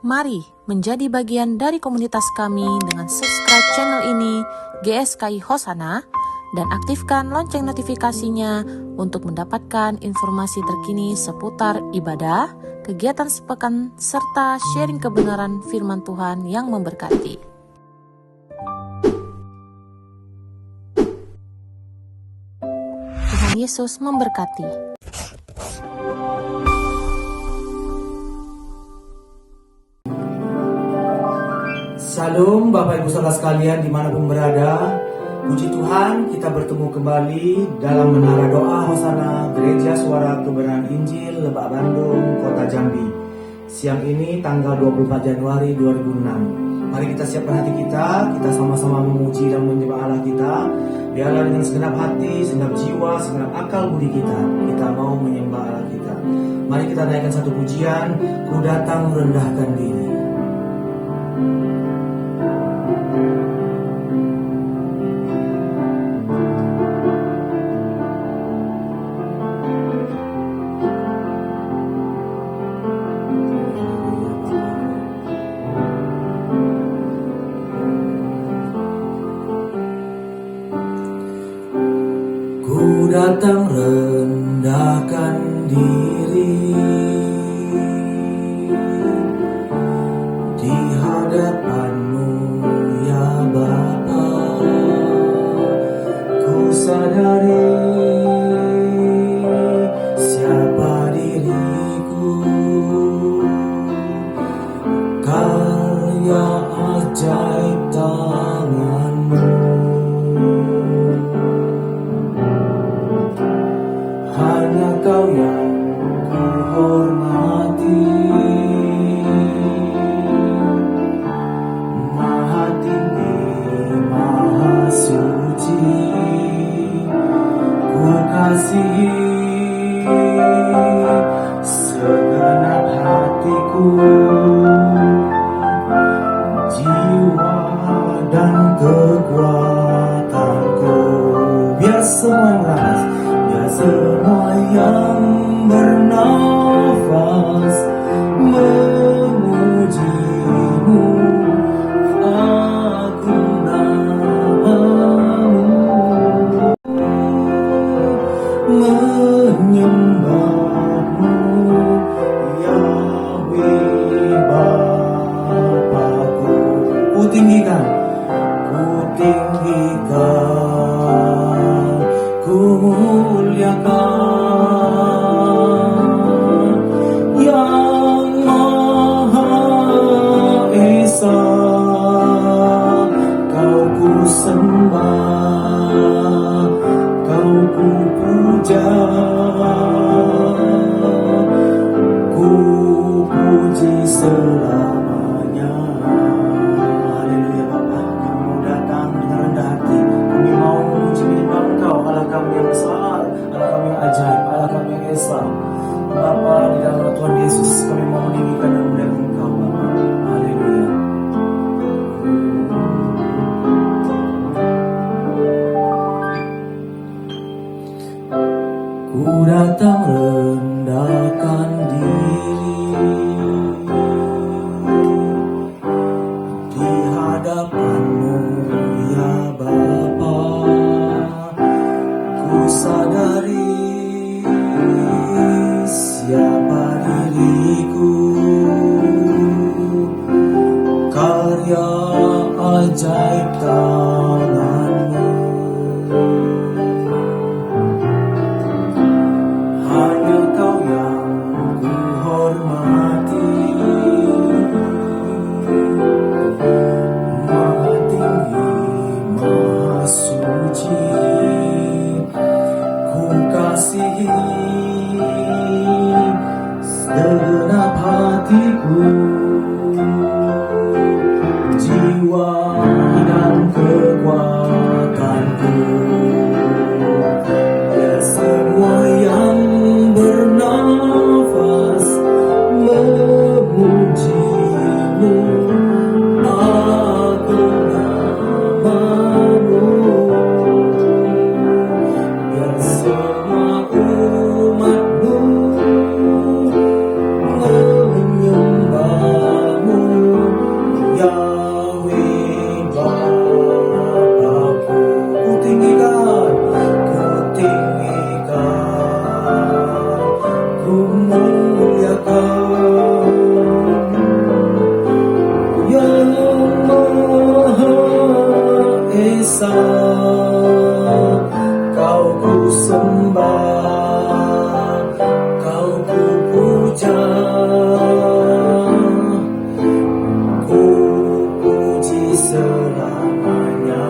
Mari menjadi bagian dari komunitas kami dengan subscribe channel ini, GSKI Hosana, dan aktifkan lonceng notifikasinya untuk mendapatkan informasi terkini seputar ibadah, kegiatan sepekan, serta sharing kebenaran firman Tuhan yang memberkati. Tuhan Yesus memberkati. Shalom Bapak Ibu Saudara sekalian dimanapun berada. Puji Tuhan, kita bertemu kembali dalam Menara Doa Hosana Gereja Suara Kebenaran Injil Lebak Bandung, Kota Jambi. Siang ini tanggal 24 Januari 2006. Mari kita siapkan hati kita sama-sama memuji dan menyembah Allah kita. Biarlah dengan segenap hati, segenap jiwa, segenap akal budi kita mau menyembah Allah kita. Mari kita naikkan satu pujian, Ku datang merendahkan diri. Ku datang rendahkan diri di hadapan-Mu ya Bapa. Ku sadari siapa diriku, karya ajaib tangan-Mu. Hanya Kau yang ku hormati, Maha tinggi, Maha suci. Ku kasihi segenap hatiku, jiwa dan kekuatanku. Biar semua yang bernafas memuji-Mu, agung nama-Mu, menyembah-Mu, Yahweh Bapa-Ku. Ku tinggikan, ku muliakan Yang Maha Esa. Kau ku sembah, Kau ku puja, ku puji selamanya. Haleluya Bapa, kami mau datang dengan rendah hati. Kami mau memuji menyembah Engkau, Allah kami yang besar, Allah kami yang ajaib, Allah kami yang esa. Bapa, di dalam nama Tuhan Yesus kami mau meninggikan dan memuliakan Engkau Bapa. Haleluya. Ku datang rendahkan diri di hadapan-Mu ya Bapa. Ku sadari siapa diriku, karya ajaib tangan-Mu. Hanya Kau yang ku hormati, Maha tinggi, Maha suci. Ku kasihi segenap hatiku, jiwa dan kekuatan. Esa, Kau ku sembah, Kau ku puja, ku puji selamanya.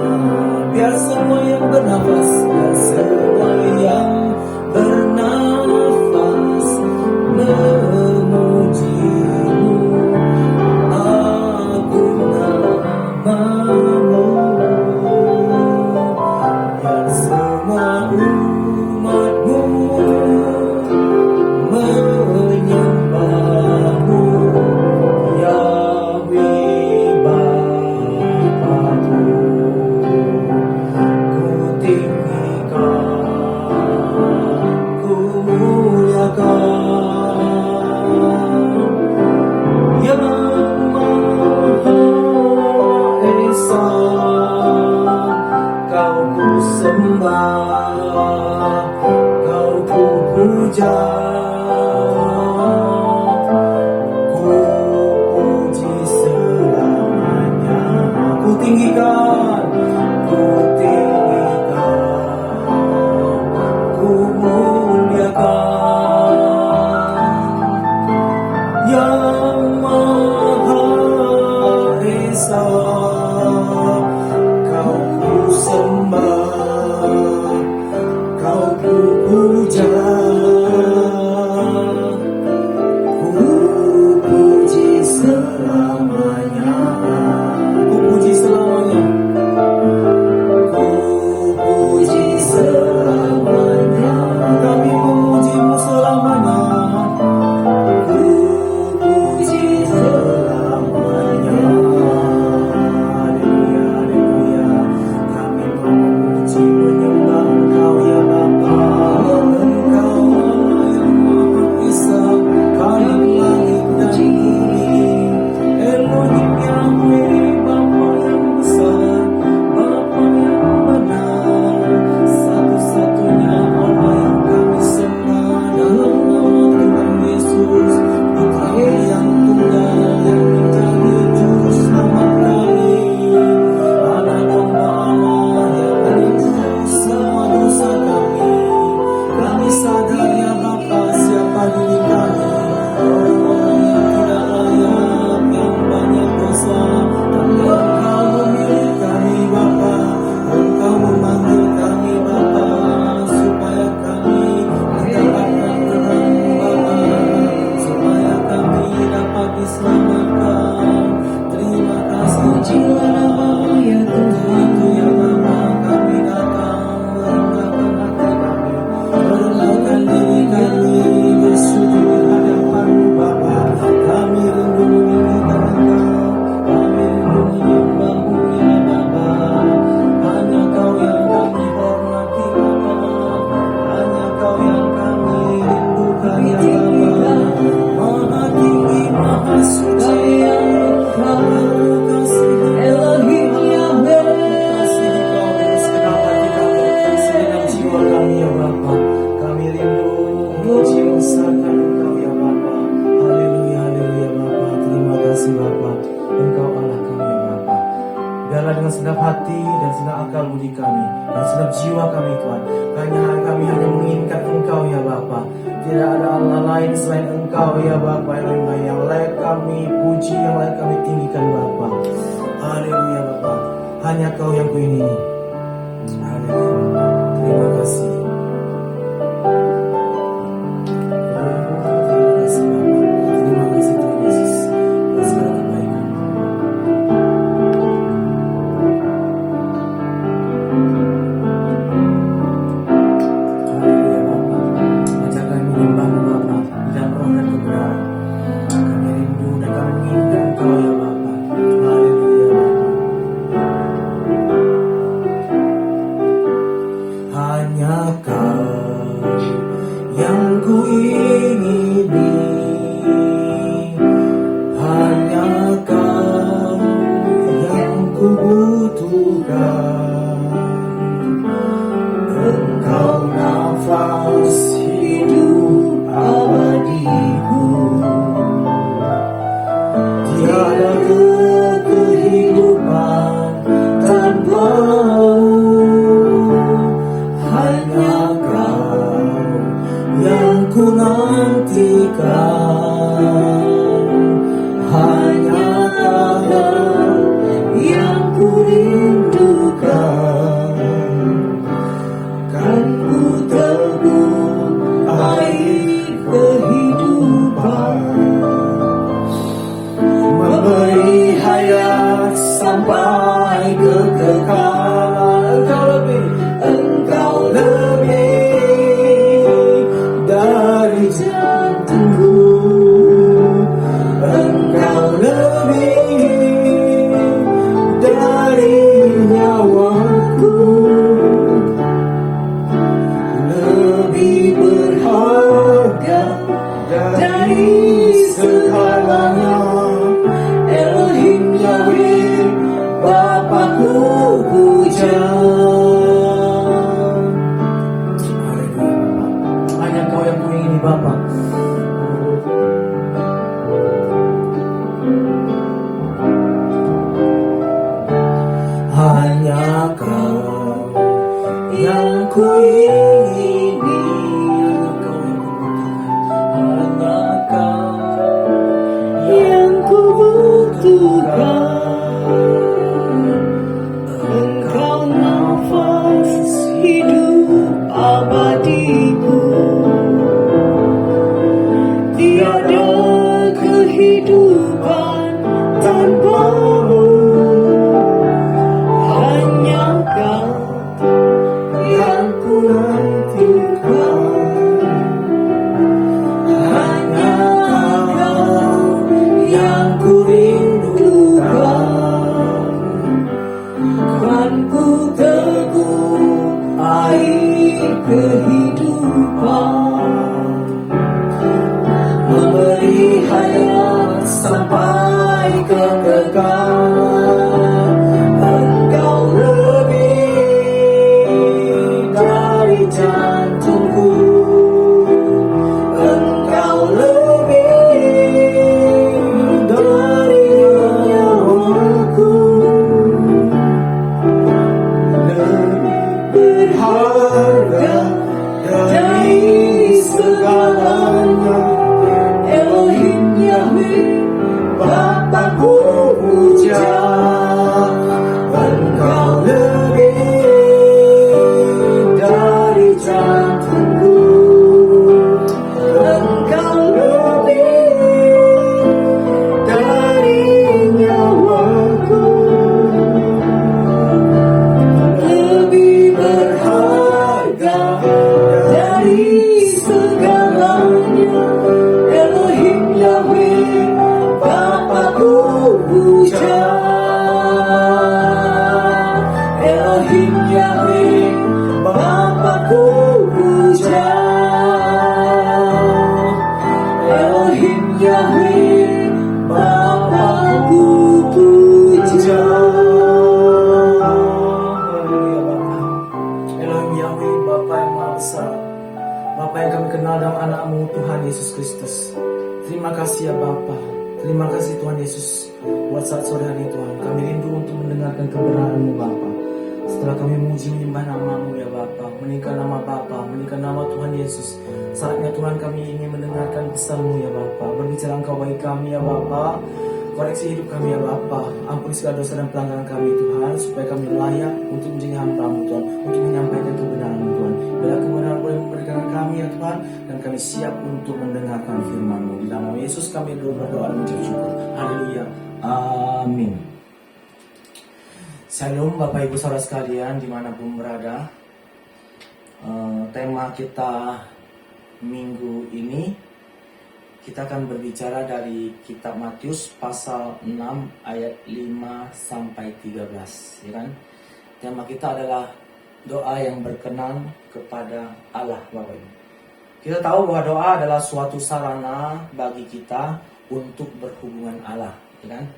Biar semua yang bernafas, biar semua yang bernafas memuji-Mu. Agung nama-Mu, biar semua umat-Mu menyembah-Mu. Yahweh Bapa-Ku, ku tinggikan, ku muliakan. Yang Maha Esa, Kau ku sembah, Kau ku puja, ku puji selamanya. Ku tinggikan, ku tinggikan, ku muliakan. Yang Maha Esa, Kau ku sembah, Kau ku puja, ku puji selamanya. Ku puji selamanya, ku puji selamanya. Kami memuji-Mu selamanya. Ku puji selamanya. Haleluya, haleluya. Kami mau memuji menyembah Engkau ya Bapa. Engkau Allah yang Maha Esa, Khalik langit dan bumi. Elohim Yahweh, Bapa yang besar, Bapa yang benar, satu-satunya Allah yang kami sembah dalam nama Tuhan Yesus, Putra yang tunggal yang menjadi juru selamat kami. Anak domba Allah yang menebus semua dosa kami. Kami sadar ya Bapa siapa diri kami, orang-orang yang tidak layak, yang banyak dosa. Tapi Engkau memilih kami Bapa, Engkau memanggil kami Bapa, supaya kami mendapatkan terang-Mu Bapa, supaya kami dapat diselamatkan. Terima kasih Bapa, untuk itu ya Bapa kami datang merendahkan hati kami, merendahkan diri kami, bersujud di hadapan-Mu Bapa. Kami rindu meninggikan Engkau, kami rindu menyembah-Mu ya Bapa. Hanya Kau yang kami hormati Bapa, hanya Kau yang kami rindukan ya Bapa. Maha tinggi, maha suci Engkau, kasih Elohim Yahweh, kasih Kau dengan segenap hati kami, segenap jiwa kami ya Bapa. Kami rindu memuji membesarkan Engkau ya Bapa. Haleluya, haleluya Bapa. Terima kasih Bapa, Engkau Allah kami ya Bapa. Biarlah dengan segenap hati dan segenap akal budi kami dan segenap jiwa kami Tuhan, kami hanya menginginkan Engkau ya Bapa. Tidak ada Allah lain selain Engkau ya Bapa yang layak kami puji, yang layak kami tinggikan Bapa. Haleluya Bapa. Hanya Kau yang kuingini. Haleluya. Terima kasih. Terima kasih Bapa. Terima kasih Tuhan Yesus atas segala kebaikan. Haleluya Bapa. Ajak kami menyembah-Mu Bapa di dalam roh dan kebenaran. Kami rindu dan kami menginginkan Engkau ya Bapa. Haleluya Bapa. Hanya Kau yang kuingini, hanya Kau yang kubutuhkan. Engkau nafas hidup abadiku, tiada kehidupan tanpa kehidupan, memberi hayat sampai kekekalan. Engkau lebih dari jantungku, Engkau lebih dari nyawaku, lebih berharga dari segalanya. Elohim Yahweh, Bapakku puja. Engkau lebih dari jantungku, Engkau lebih dari nyawaku, lebih berharga dari segalanya. Elohim Yahweh, Bapakku puja. Elohim Yahweh, Bapakku puja. Elohim Yahweh, Bapakku puja. Haleluya Bapa. Elohim Yahweh, Bapa yang Maha Besar, Bapa yang kami kenal dalam anak-Mu Tuhan Yesus Kristus. Terima kasih ya Bapa. Terima kasih Tuhan Yesus buat saat sore hari Tuhan. Kami rindu untuk mendengarkan kebenaran-Mu Bapa. Setelah kami memuji menyembah nama-Mu ya Bapa, meninggikan nama Bapa, meninggikan nama Tuhan Yesus, saatnya Tuhan kami ingin mendengarkan pesan-Mu ya Bapa. Berbicara Engkau bagi kami ya Bapa. Koreksi hidup kami ya Bapa. Ampuni segala dosa dan pelanggaran kami Tuhan, supaya kami layak untuk menjadi hamba-Mu Tuhan, untuk menyampaikan kebenaran Tuhan. Bila kebenaran boleh memberikan kami ya Tuhan, dan kami siap untuk mendengarkan firman-Mu. Di dalam nama Yesus kami berdoa dan mengucap syukur. Haleluya. Amin. Shalom Bapak Ibu Saudara sekalian dimanapun berada. Tema kita minggu ini, kita akan berbicara dari kitab Matius pasal 6 ayat 5 sampai 13, ya kan? Tema kita adalah doa yang berkenan kepada Allah, Bapak Ibu. Kita tahu bahwa doa adalah suatu sarana bagi kita untuk berhubungan Allah, ya kan?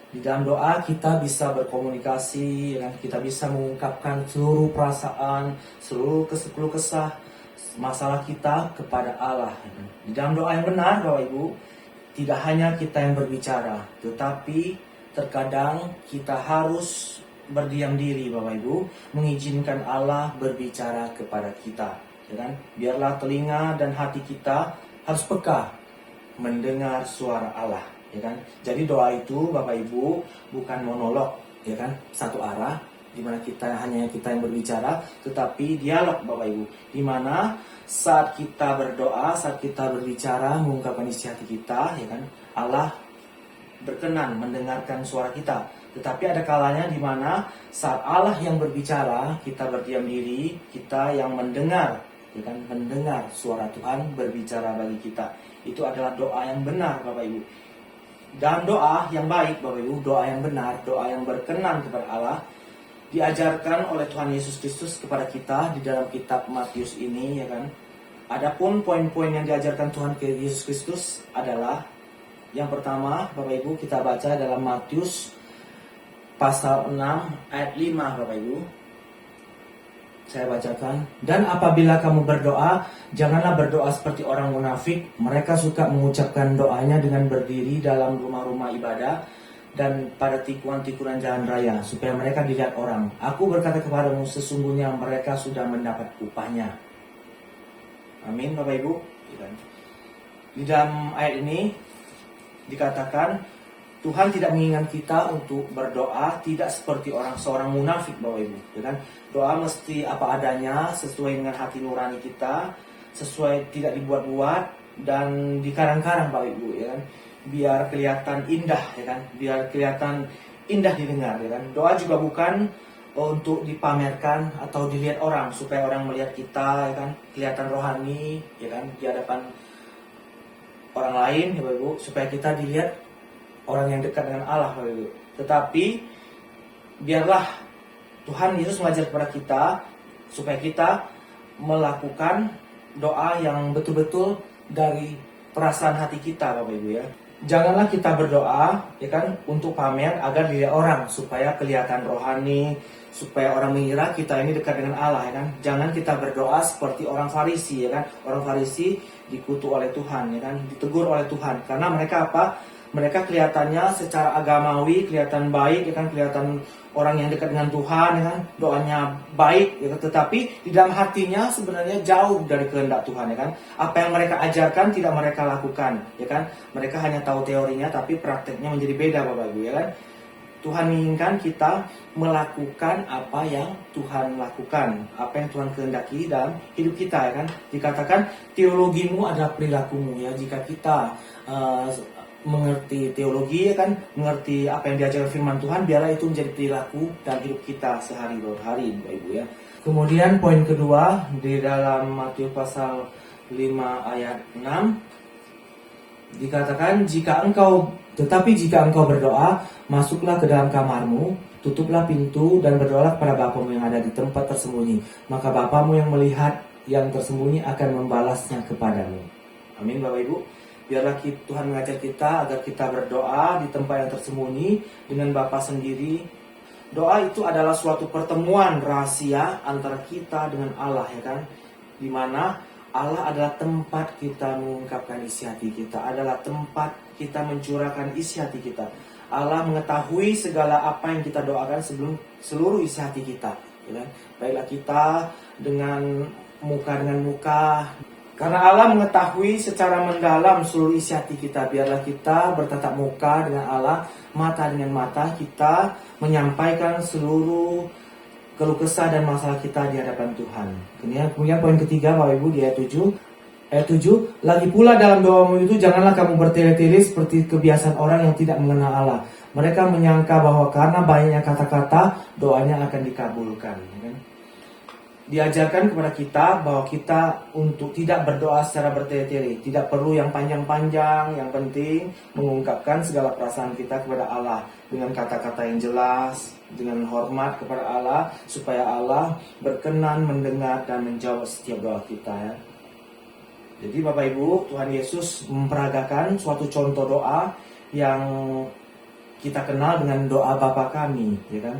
Di dalam doa kita bisa berkomunikasi, ya kan? Kita bisa mengungkapkan seluruh perasaan, seluruh keluh kesah, masalah kita kepada Allah. Di dalam doa yang benar, Bapak Ibu, tidak hanya kita yang berbicara, tetapi terkadang kita harus berdiam diri, Bapak Ibu, mengizinkan Allah berbicara kepada kita, ya kan? Biarlah telinga dan hati kita harus peka mendengar suara Allah, ya kan? Jadi doa itu, Bapak Ibu, bukan monolog, ya kan? Satu arah, di mana hanya kita yang berbicara, tetapi dialog, Bapak Ibu, di mana saat kita berdoa, saat kita berbicara, mengungkapkan isi hati kita, ya kan, Allah berkenan mendengarkan suara kita. Tetapi ada kalanya di mana saat Allah yang berbicara, kita berdiam diri, kita yang mendengar, ya kan, mendengar suara Tuhan berbicara bagi kita. Itu adalah doa yang benar, Bapak Ibu. Dan doa yang baik, Bapak Ibu, doa yang benar, doa yang berkenan kepada Allah, diajarkan oleh Tuhan Yesus Kristus kepada kita di dalam kitab Matius ini, ya kan. Adapun poin-poin yang diajarkan Tuhan ke Yesus Kristus adalah yang pertama, Bapak Ibu, kita baca dalam Matius pasal 6 ayat 5, Bapak Ibu. Saya bacakan. Dan apabila kamu berdoa, janganlah berdoa seperti orang munafik. Mereka suka mengucapkan doanya dengan berdiri dalam rumah-rumah ibadah dan pada tikungan-tikungan jalan raya, supaya mereka dilihat orang. Aku berkata kepadamu, sesungguhnya mereka sudah mendapat upahnya. Amin, Bapak Ibu. Di dalam ayat ini dikatakan Tuhan tidak menginginkan kita untuk berdoa tidak seperti seorang munafik, Bapak Ibu, ya kan? Doa mesti apa adanya, sesuai dengan hati nurani kita, sesuai, tidak dibuat-buat dan dikarang-karang, Bapak Ibu, ya kan? Biar kelihatan indah, ya kan? Biar kelihatan indah didengar, ya kan? Doa juga bukan untuk dipamerkan atau dilihat orang, supaya orang melihat kita, ya kan? Kelihatan rohani, ya kan? Di hadapan orang lain, ya Bapak Ibu, supaya kita dilihat orang yang dekat dengan Allah, Bapak Ibu. Tetapi biarlah Tuhan Yesus mengajar kepada kita supaya kita melakukan doa yang betul-betul dari perasaan hati kita, Bapak Ibu ya. Janganlah kita berdoa ya kan untuk pamer agar dilihat orang, supaya kelihatan rohani, supaya orang mengira kita ini dekat dengan Allah ya kan. Jangan kita berdoa seperti orang Farisi ya kan. Orang Farisi dikutuk oleh Tuhan ya kan, ditegur oleh Tuhan karena mereka apa? Mereka kelihatannya secara agamawi kelihatan baik ya kan, kelihatan orang yang dekat dengan Tuhan ya kan, doanya baik ya kan, tetapi di dalam hatinya sebenarnya jauh dari kehendak Tuhan ya kan. Apa yang mereka ajarkan tidak mereka lakukan ya kan. Mereka hanya tahu teorinya tapi prakteknya menjadi beda Bapak Ibu ya kan. Tuhan menginginkan kita melakukan apa yang Tuhan lakukan, apa yang Tuhan kehendaki dalam hidup kita ya kan. Dikatakan teologimu adalah perilakumu ya. Jika kita mengerti teologi ya kan, mengerti apa yang diajarkan firman Tuhan, biarlah itu menjadi perilaku dan hidup kita sehari-hari Bapak Ibu ya. Kemudian poin kedua di dalam Matius pasal 5 ayat 6 dikatakan jika engkau berdoa, masuklah ke dalam kamarmu, tutuplah pintu dan berdoalah kepada Bapamu yang ada di tempat tersembunyi, maka Bapamu yang melihat yang tersembunyi akan membalasnya kepadamu. Amin Bapak Ibu. Biarlah Tuhan mengajar kita agar kita berdoa di tempat yang tersembunyi dengan Bapa sendiri. Doa itu adalah suatu pertemuan rahasia antara kita dengan Allah ya kan. Di mana Allah adalah tempat kita mengungkapkan isi hati kita, adalah tempat kita mencurahkan isi hati kita. Allah mengetahui segala apa yang kita doakan sebelum seluruh isi hati kita ya kan. Baiklah kita dengan muka. Karena Allah mengetahui secara mendalam seluruh isi hati kita, biarlah kita bertatap muka dengan Allah, mata dengan mata, kita menyampaikan seluruh keluh kesah dan masalah kita di hadapan Tuhan. Kemudian poin ketiga Bapak Ibu di ayat 7. Ayat 7, lagi pula dalam doamu itu janganlah kamu bertele-tele seperti kebiasaan orang yang tidak mengenal Allah. Mereka menyangka bahwa karena banyaknya kata-kata, doanya akan dikabulkan. Ya kan? Diajarkan kepada kita bahwa kita untuk tidak berdoa secara bertele-tele, tidak perlu yang panjang-panjang, yang penting mengungkapkan segala perasaan kita kepada Allah dengan kata-kata yang jelas, dengan hormat kepada Allah, supaya Allah berkenan mendengar dan menjawab setiap doa kita ya. Jadi Bapak Ibu, Tuhan Yesus memperagakan suatu contoh doa yang kita kenal dengan doa Bapa kami ya kan.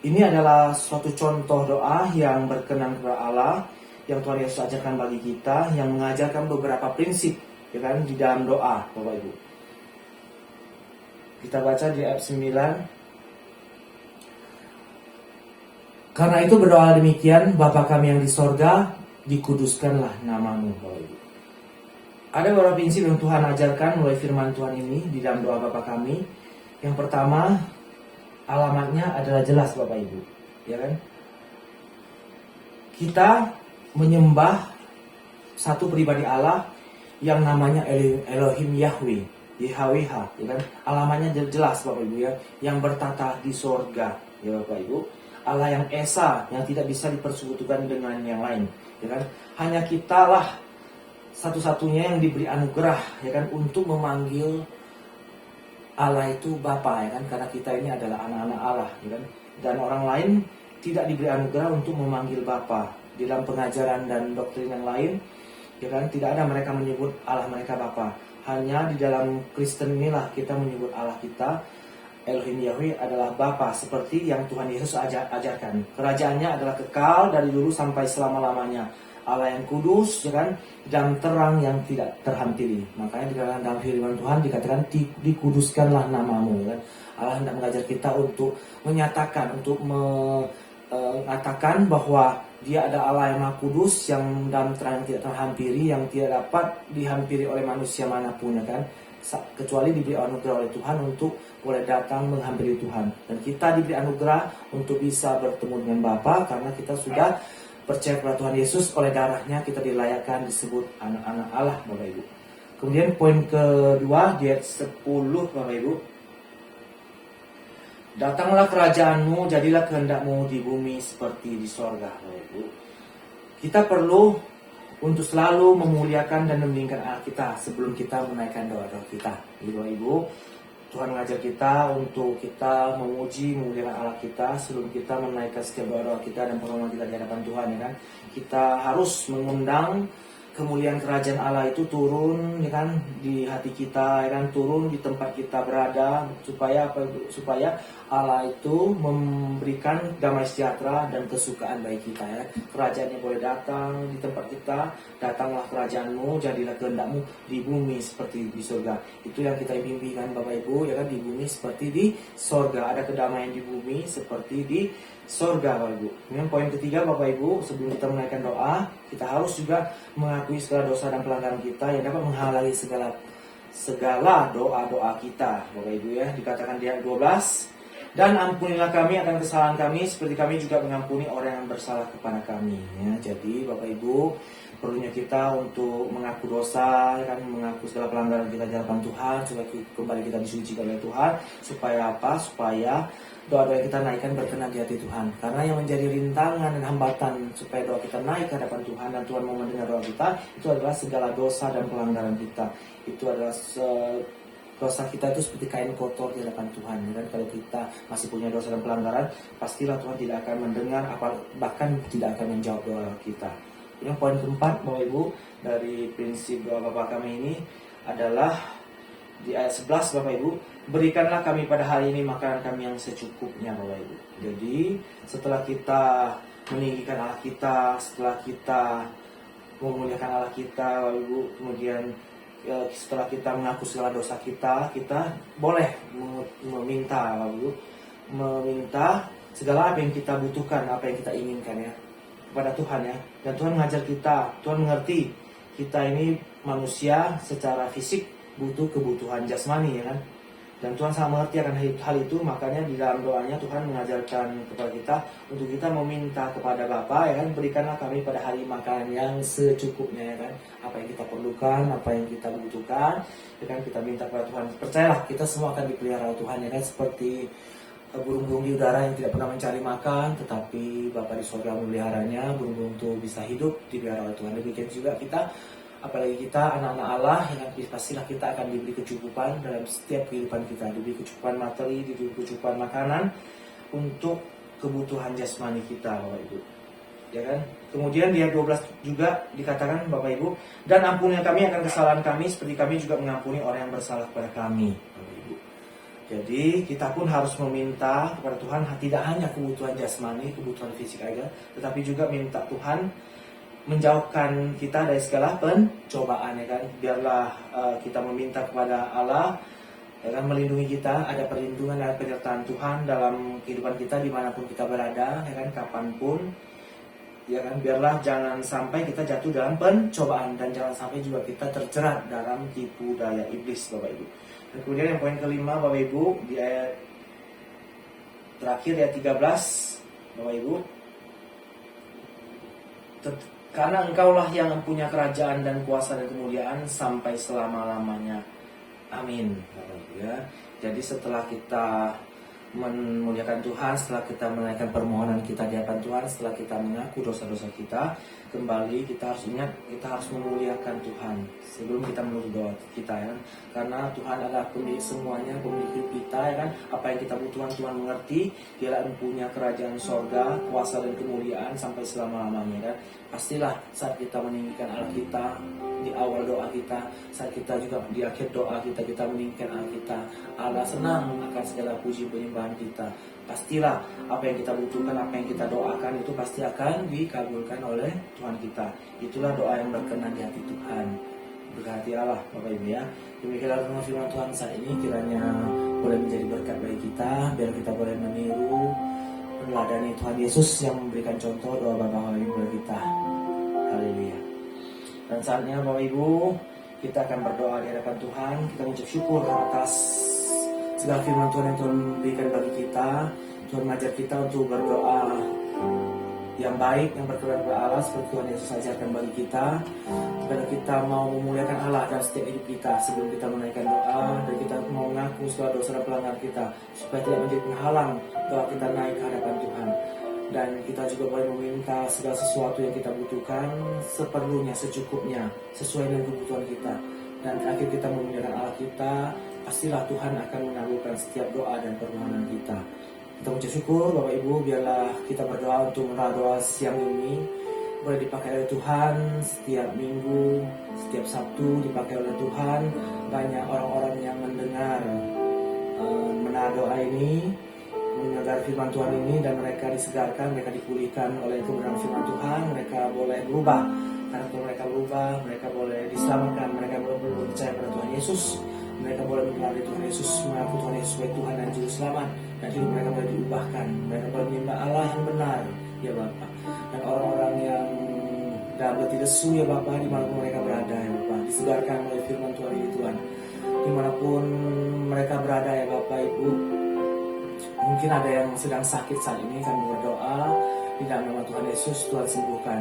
Ini adalah suatu contoh doa yang berkenan kepada Allah, yang Tuhan Yesus ajarkan bagi kita, yang mengajarkan beberapa prinsip ya kan, di dalam doa Bapak Ibu. Kita baca di ayat 9. Karena itu berdoa demikian, Bapa kami yang di sorga, dikuduskanlah namamu Bapak Ibu. Ada beberapa prinsip yang Tuhan ajarkan melalui firman Tuhan ini di dalam doa Bapa kami. Yang pertama, alamatnya adalah jelas Bapak Ibu, ya kan? Kita menyembah satu pribadi Allah yang namanya Elohim Yahweh, YHWH, ya kan? Alamatnya jelas Bapak Ibu ya, yang bertata di sorga, ya Bapak Ibu. Allah yang esa, yang tidak bisa dipersekutukan dengan yang lain, ya kan? Hanya kitalah satu-satunya yang diberi anugerah, ya kan, untuk memanggil Allah itu Bapa ya kan, karena kita ini adalah anak-anak Allah ya kan. Dan orang lain tidak diberi anugerah untuk memanggil Bapa. Di dalam pengajaran dan doktrin yang lain ya kan, tidak ada mereka menyebut Allah mereka Bapa. Hanya di dalam Kristen inilah kita menyebut Allah kita Elohim Yahweh adalah Bapa, seperti yang Tuhan Yesus ajarkan. Kerajaannya adalah kekal dari dulu sampai selama-lamanya. Allah yang kudus ya kan, dan terang yang tidak terhampiri. Makanya dikatakan dalam firman Tuhan dikatakan dikuduskanlah namamu ya kan. Allah hendak mengajar kita untuk menyatakan, untuk mengatakan bahwa Dia ada Allah yang Maha Kudus, yang dalam terang yang tidak terhampiri, yang tidak dapat dihampiri oleh manusia manapun ya kan, kecuali diberi anugerah oleh Tuhan untuk boleh datang menghampiri Tuhan. Dan kita diberi anugerah untuk bisa bertemu dengan Bapa karena kita sudah percaya kepada Tuhan Yesus, oleh darahnya kita dilayakkan disebut anak-anak Allah Bapak Ibu. Kemudian poin kedua di ayat 10 Bapak Ibu. Datanglah kerajaanmu, jadilah kehendakmu di bumi seperti di sorga Bapak Ibu. Kita perlu untuk selalu memuliakan dan meninggikan Allah kita sebelum kita menaikkan doa-doa kita. Bapak Ibu, Tuhan mengajar kita untuk kita memuliakan Allah kita sebelum kita menaikkan setiap doa kita dan permohonan kita di hadapan Tuhan, ya kan. Kita harus mengundang kemuliaan kerajaan Allah itu turun, ya kan, di hati kita, ya kan, turun di tempat kita berada, supaya apa? Supaya Allah itu memberikan damai sejahtera dan kesukaan bagi kita, ya. Kerajaannya boleh datang di tempat kita. Datanglah kerajaanmu, jadilah kehendakmu di bumi seperti di surga. Itu yang kita impikan Bapak Ibu, ya kan, di bumi seperti di surga. Ada kedamaian di bumi seperti di surga, Bapak Ibu. Kemudian poin ketiga Bapak Ibu, sebelum kita menaikkan doa, kita harus juga mengakui segala dosa dan pelanggaran kita yang dapat menghalangi segala doa-doa kita, Bapak Ibu, ya. Dikatakan di ayat 12, dan ampunilah kami akan kesalahan kami seperti kami juga mengampuni orang yang bersalah kepada kami, ya. Jadi Bapak Ibu, perlunya kita untuk mengaku dosa, ya kan, mengaku segala pelanggaran kita di hadapan Tuhan, supaya kembali kita disucikan oleh Tuhan. Supaya apa? Supaya doa-doa yang kita naikkan berkenan di hati Tuhan. Karena yang menjadi rintangan dan hambatan supaya doa kita naik ke hadapan Tuhan dan Tuhan mau mendengar doa kita, itu adalah segala dosa dan pelanggaran kita. Itu adalah dosa kita itu seperti kain kotor di hadapan Tuhan, ya kan. Kalau kita masih punya dosa dan pelanggaran, pastilah Tuhan tidak akan mendengar, bahkan tidak akan menjawab doa kita. Yang poin keempat Bapak Ibu dari prinsip doa Bapa kami ini adalah di ayat 11 Bapak Ibu, berikanlah kami pada hari ini makanan kami yang secukupnya, Bapak Ibu. Jadi setelah kita meninggikan Allah kita, setelah kita memuliakan Allah kita, Bapak Ibu, kemudian setelah kita mengaku segala dosa kita, kita boleh meminta, Bapak Ibu, meminta segala apa yang kita butuhkan, apa yang kita inginkan, ya, kepada Tuhan, ya. Dan Tuhan mengajar kita, Tuhan mengerti kita ini manusia secara fisik butuh kebutuhan jasmani, ya kan. Dan Tuhan sangat mengerti akan hal itu, makanya di dalam doanya Tuhan mengajarkan kepada kita untuk kita meminta kepada Bapa, ya kan, berikanlah kami pada hari makanan yang secukupnya, ya kan. Apa yang kita perlukan, apa yang kita butuhkan, ya kan, kita minta kepada Tuhan. Percayalah, kita semua akan dipelihara oleh Tuhan, ya kan, seperti burung-burung di udara yang tidak pernah mencari makan, tetapi Bapa di surga memeliharanya. Burung-burung itu bisa hidup dipelihara oleh Tuhan. Demikian juga kita, apalagi kita anak-anak Allah, yang pastilah kita akan diberi kecukupan dalam setiap kehidupan kita, diberi kecukupan materi, diberi kecukupan makanan untuk kebutuhan jasmani kita, Bapak Ibu, ya kan. Kemudian di ayat 12 juga dikatakan Bapak Ibu, dan ampunilah kami akan kesalahan kami seperti kami juga mengampuni orang yang bersalah kepada kami, Bapak Ibu. Jadi kita pun harus meminta kepada Tuhan tidak hanya kebutuhan jasmani, kebutuhan fisik aja, tetapi juga minta Tuhan menjauhkan kita dari segala pencobaan, ya kan. Biarlah kita meminta kepada Allah, ya kan, melindungi kita, ada perlindungan dan penyertaan Tuhan dalam kehidupan kita dimanapun kita berada, ya kan, kapanpun, ya kan. Biarlah jangan sampai kita jatuh dalam pencobaan dan jangan sampai juga kita terjerat dalam tipu daya iblis, Bapak Ibu. Dan kemudian yang poin kelima Bapak Ibu, di ayat terakhir, ayat 13 Bapak Ibu, karena engkaulah yang mempunyai kerajaan dan kuasa dan kemuliaan sampai selama-lamanya. Amin, Bapak Ibu, ya. Jadi setelah kita memuliakan Tuhan, setelah kita menaikkan permohonan kita di hadapan Tuhan, setelah kita mengaku dosa-dosa kita, kembali kita harus ingat, kita harus memuliakan Tuhan sebelum kita menutup doa kita, ya. Karena Tuhan adalah pemilik semuanya, pemilik hidup kita, ya kan. Apa yang kita butuhkan Tuhan mengerti. Dia mempunyai kerajaan sorga, kuasa dan kemuliaan sampai selama-lamanya, kan. Pastilah saat kita meninggikan Allah kita di awal doa kita, saat kita juga di akhir doa kita, kita meninggikan Allah kita, Allah senang akan segala puji penyembahan kita. Pastilah apa yang kita butuhkan, apa yang kita doakan itu pasti akan dikabulkan oleh Tuhan kita. Itulah doa yang berkenan di hati Tuhan, berkati Allah, Bapak Ibu, ya. Demikianlah firman Tuhan saat ini, kiranya boleh menjadi berkat bagi kita, biar kita boleh meniru, meneladani Tuhan Yesus yang memberikan contoh doa Bapa kami kepada kita. Haleluya. Dan saatnya Bapak Ibu, kita akan berdoa di hadapan Tuhan. Kita mengucap syukur atas segala firman Tuhan yang Tuhan berikan bagi kita. Tuhan mengajar kita untuk berdoa yang baik, yang berkenan kepada Allah seperti Tuhan Yesus ajarkan bagi kita. Karena kita mau memuliakan Allah dalam setiap hidup kita sebelum kita menaikkan doa, dan kita mau mengaku segala dosa dan pelanggaran kita supaya tidak menjadi penghalang doa kita naik ke hadapan Tuhan. Dan kita juga boleh meminta segala sesuatu yang kita butuhkan seperlunya, secukupnya, sesuai dengan kebutuhan kita. Dan terakhir kita memuliakan Allah kita pastilah Tuhan akan mengabulkan setiap doa dan permohonan kita. Kita ucap syukur Bapak Ibu, biarlah kita berdoa untuk menara doa siang ini boleh dipakai oleh Tuhan setiap minggu, setiap Sabtu dipakai oleh Tuhan. Banyak orang-orang yang mendengar menara doa ini, mendengar firman Tuhan ini, dan mereka disegarkan, mereka dipulihkan oleh kebenaran firman Tuhan. Mereka boleh berubah, karena kalau mereka berubah, mereka boleh diselamatkan, mereka boleh percaya pada Tuhan Yesus, mereka boleh mengenali Tuhan Yesus, mengaku Tuhan Yesus sebagai Tuhan dan Juru Selamat, dan hidup mereka boleh diubahkan. Mereka boleh menyembah Allah yang benar, ya Bapa. Dan orang-orang yang dalam hati lesu, ya Bapa, dimanapun mereka berada, ya Bapa, disegarkan oleh firman Tuhan ini Tuhan. Dimanapun mereka berada, ya Bapak Ibu, mungkin ada yang sedang sakit saat ini, kami berdoa di dalam nama Tuhan Yesus, Tuhan sembuhkan.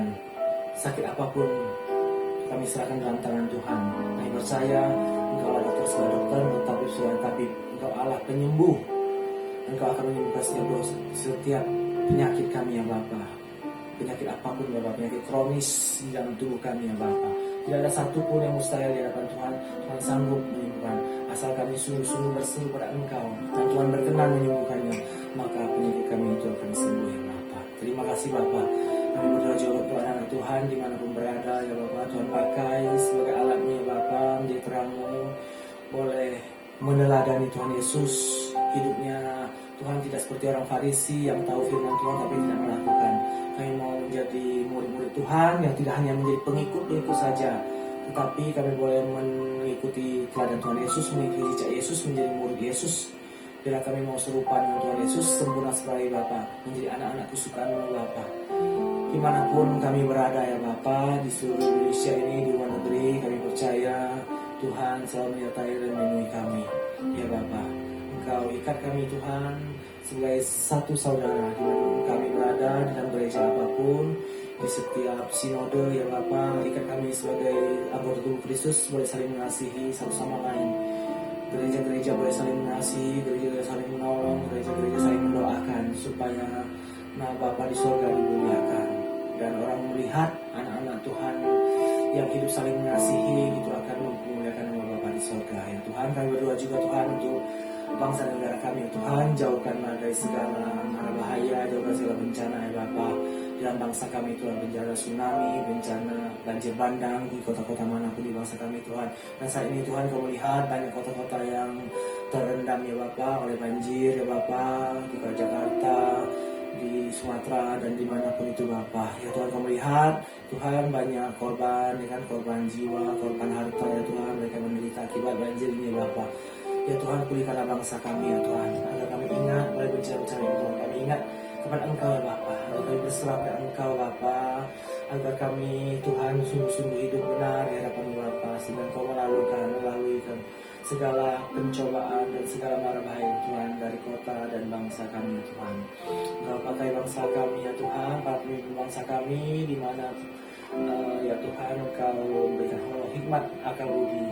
Sakit apapun kami serahkan dalam tangan Tuhan. Kami percaya Engkau adalah dokter segala dokter, tetapi segala tabib. Engkau Allah penyembuh. Engkau akan menyembuhkan setiap penyakit kami, ya Bapa. Penyakit apapun, ya Bapa, penyakit kronis di dalam tubuh kami, ya Bapa. Tidak ada satu pun yang mustahil di hadapan Tuhan. Tuhan sanggup menyembuhkan. Asal kami sungguh-sungguh berseru pada Engkau dan Tuhan berkenan menyembuhkannya, maka penyakit kami itu akan sembuh, ya Bapa. Terima kasih Bapa. Kami berdoa jawab doa anak Tuhan dimanapun berada, ya Bapa. Tuhan pakai sebagai alatnya, ya Bapa, menjadi terang-Mu. Boleh meneladani Tuhan Yesus. Hidupnya Tuhan tidak seperti orang Farisi yang tahu firman Tuhan tapi tidak melakukan. Kami mau menjadi murid-murid Tuhan yang tidak hanya menjadi pengikut-pengikut saja, tetapi kami boleh mengikuti teladan Tuhan Yesus, mengikuti jejak Yesus, menjadi murid Yesus. Bila kami mau serupa dengan Tuhan Yesus, sempurna sebagai Bapa, menjadi anak-anak kesukaan-Mu, Bapa. Dimanapun kami berada, ya Bapa, di seluruh Indonesia ini, di luar negeri, kami percaya Tuhan selalu menyertai dan melindungi kami, ya Bapa. Engkau ikat kami Tuhan sebagai satu saudara dimanapun kami berada, di dalam gereja apapun, di setiap sinode, ya Bapa. Ikat kami sebagai anggota tubuh Kristus, boleh saling mengasihi satu sama lain. Gereja-gereja boleh saling mengasihi, gereja-gereja saling menolong, gereja-gereja saling mendoakan supaya nama Bapa di surga dimuliakan, dan orang melihat anak-anak Tuhan yang hidup saling mengasihi, itu akan memuliakan nama Bapa di surga, ya Tuhan. Kami berdoa juga Tuhan untuk bangsa dan negara kami, ya Tuhan. Jauhkanlah dari segala mara bahaya, jauhkan segala bencana, ya Bapa. Dalam bangsa kami Tuhan, bencana tsunami, bencana banjir bandang di kota-kota manapun di bangsa kami Tuhan. Dan saat ini Tuhan, Kau melihat banyak kota-kota yang terendam, ya Bapa, oleh banjir, ya Bapa, di Jakarta, di Sumatera, dan dimanapun itu Bapa. Ya Tuhan, Kau melihat Tuhan banyak korban, ya kan, korban jiwa, korban harta, ya Tuhan, mereka menderita akibat banjir ini, ya Bapa. Ya Tuhan, pulihkanlah bangsa kami, ya Tuhan, agar kami ingat oleh bencana-bencana itu, Tuhan. Kami ingat kepada Engkau, ya Bapa, agar kami berserah kepada Engkau, Bapa, agar kami Tuhan sungguh-sungguh hidup benar di hadapan-Mu, Bapa, sehingga Engkau melalui segala pencobaan dan segala mara bahaya, Tuhan, dari kota dan bangsa kami, ya Tuhan. Engkau pakai bangsa kami, ya Tuhan, para pemimpin bangsa kami, di mana ya Tuhan, Engkau berikan hikmat akal budi,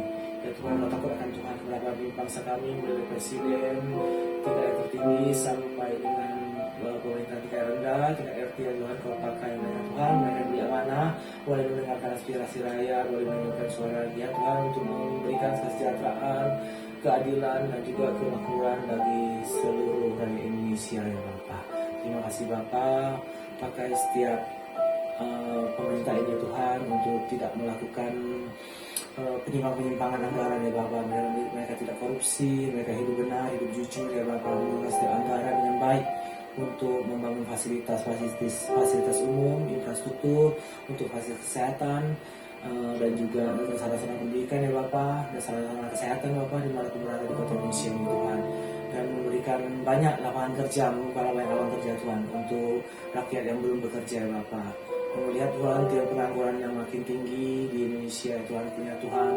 ya Tuhan. Engkau takut akan Tuhan kepada pemimpin bangsa kami, mulai presiden tingkat yang tertinggi sampai dengan pemerintah tingkat rendah, tingkat RT, ya Tuhan. Kau pakai mereka Tuhan, mereka yang amanah, boleh mendengarkan aspirasi rakyat, boleh mendengarkan suara dia Tuhan, untuk memberikan kesejahteraan, keadilan, dan juga kemakmuran bagi seluruh rakyat Indonesia, ya Bapa. Terima kasih Bapa, pakai setiap pemerintah ini Tuhan untuk tidak melakukan penyimpangan anggaran, ya Bapa. Mereka tidak korupsi, mereka hidup benar, hidup jujur, ya Bapa. Menggunakan setiap anggaran dengan baik untuk membangun fasilitas umum, infrastruktur, untuk fasilitas kesehatan, dan juga sarana pendidikan, ya Bapa, dan sarana kesehatan, Bapa, di mana berada di kota Indonesia ini Tuhan, dan memberikan banyak lapangan kerja, membuka banyak lapangan kerja Tuhan untuk rakyat yang belum bekerja, ya Bapa. Melihat Tuhan tiap pengangguran yang makin tinggi di Indonesia, Tuhan, punya Tuhan,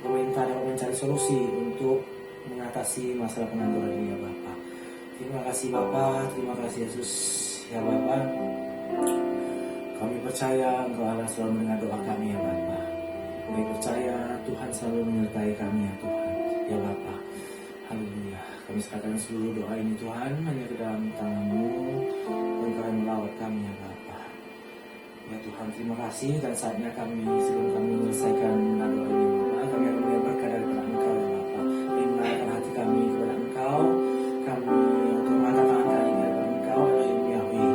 pemerintah yang mencari solusi untuk mengatasi masalah pengangguran ini, ya Bapa. Terima kasih Bapa, terima kasih Yesus, ya Bapa. Kami percaya Engkau Allah selalu mendengar doa kami, ya Bapa. Kami percaya Tuhan selalu menyertai kami, ya Tuhan, ya Bapa. Haleluya. Kami serahkan seluruh doa ini Tuhan hanya ke dalam tangan-Mu, Engkau yang melawat kami, ya Bapa. Ya Tuhan, terima kasih. Dan saatnya kami, sebelum kami menyelesaikan doa ini, kami akan mulai berkah daripada Engkau, ya Bapa. kami kepada Engkau. Kami untuk mengatakan kami kepada Engkau, Elohim Yahweh.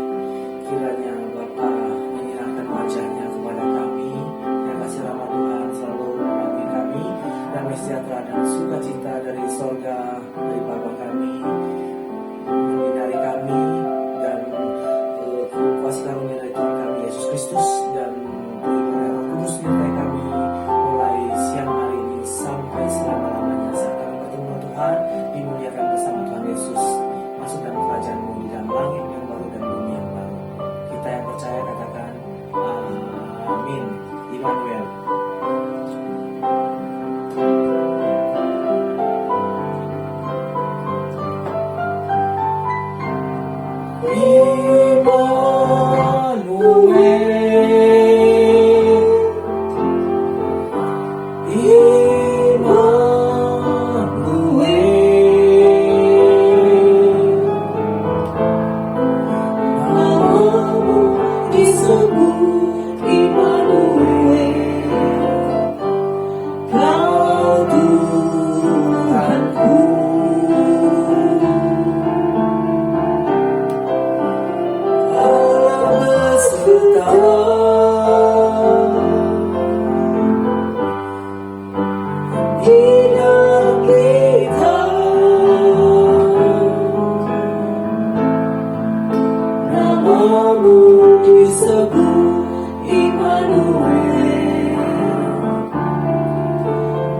Kiranya Bapa menyerahkan wajahnya kepada kami, dan kasih rahmat Tuhan selalu memenuhi kami, damai sejahtera dan sukacita dari sorga, dari Bapa kami, menyinari kami, dan kuasa karunia dari Tuhan kami Yesus Kristus, dan Roh Kudus menyertai kami mulai siang hari ini sampai selama-lamanya saat kami bertemu Tuhan, dimuliakan bersama Tuhan Yesus, masuk dalam kerajaan-Mu di dalam langit yang baru dan bumi yang baru. Kita yang percaya katakan amin. Immanuel.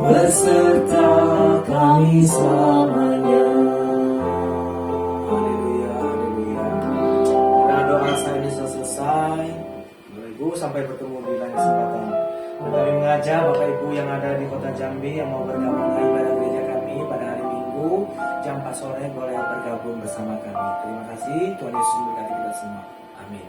Beserta kami selamanya. Haleluya, haleluya. Nah, doa saya ini sudah selesai. Bapak Ibu, sampai bertemu di lain kesempatan. Dan kami mengajak Bapak Ibu yang ada di kota Jambi yang mau bergabung dengan ibadah gereja kami pada hari Minggu jam 4 sore boleh bergabung bersama kami. Terima kasih. Tuhan Yesus memberkati kita semua. Amin.